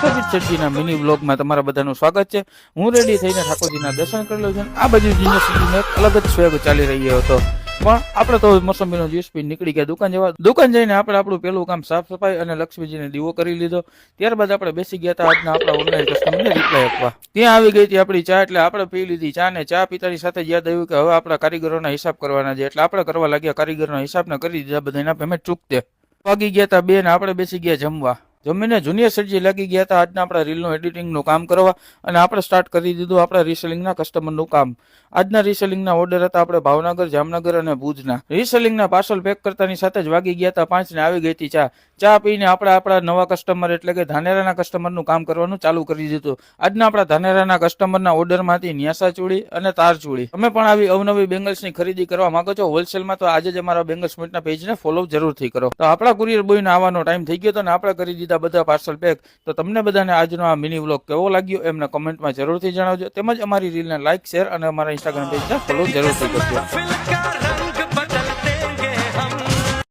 પુષ્પજીત શેઠજીના mini વ્લોગમાં તમારા બધાનું સ્વાગત છે। હું રેડી થઈને ઠાકોરજીના દર્શન કરી લઉં છું। આ બાજુ યુનિવર્સિટીનો એક અલગ જ સ્વેગ ચાલી રહ્યો હતો, પણ આપણે તો મોસંબીનો જ્યુસ પી નીકળી ગયા દુકાન જવા। દુકાન જઈને આપણે આપણું પેલું કામ સાફ સફાઈ અને લક્ષ્મીજીને દીવો કરી લીધો। ત્યારબાદ આપણે બેસી ગયા હતા આજના આપણા ઓનલાઈન કસ્ટમરને રિપ્લાય આપવા। ત્યાં આવી ગઈ હતી આપણી ચા, એટલે આપણે પી લીધી ચા ને ચા પીતાની સાથે યાદ આવ્યું કે હવે આપણા કારીગરોના હિસાબ કરવાના છે, એટલે આપણે કરવા લાગ્યા કારીગરોના હિસાબને કરી દીધા બધાના પેમેન્ટ ચૂકતે। વાગી ગયા હતા 2 ને આપણે બેસી ગયા જમવા। જમીને જુનિયર શેઠજી લાગી ગયા હતા આજના આપણા રીલનું એડિટિંગનું કામ કરવા, અને આપણે સ્ટાર્ટ કરી દીધું આપણા રીસેલિંગના કસ્ટમરનું કામ। આજના રીસેલિંગના ઓર્ડર હતા આપણે ભાવનગર, જામનગર અને ભુજના। રીસેલિંગના પાર્સલ પેક કરતાની સાથે જ વાગી ગયા હતા 5 ને આવી ગઈ હતી ચા। ચા પીને આપણે આપણા નવા કસ્ટમર એટલે કે ધાનેરાના કસ્ટમરનું કામ કરવાનું ચાલુ કરી દીધું। આજના આપણા ધાનેરાના કસ્ટમરના ઓર્ડરમાંથી ન્યાસા ચૂડી અને તાર ચૂડી। તમે પણ આવી અવનવી બેંગલ્સની ખરીદી કરવા માંગો છો હોલસેલમાં, તો આજે જ અમારા બેંગલ્સ પોઈન્ટના પેજને ફોલો જરૂરથી કરો। તો આપણા કુરિયર બોયને આવવાનો ટાઈમ થઈ ગયો હતો ને આપણે કરી દીધા બધા પાર્સલ પેક। તો તમને બધાને આજનો આ મિની વ્લોગ કેવો લાગ્યો એમને કમેન્ટમાં જરૂરથી જણાવજો, તેમજ અમારી રીલને લાઈક, શેર અને અમારા ઇન્સ્ટાગ્રામ પેજને ફોલો જરૂરથી કરજો।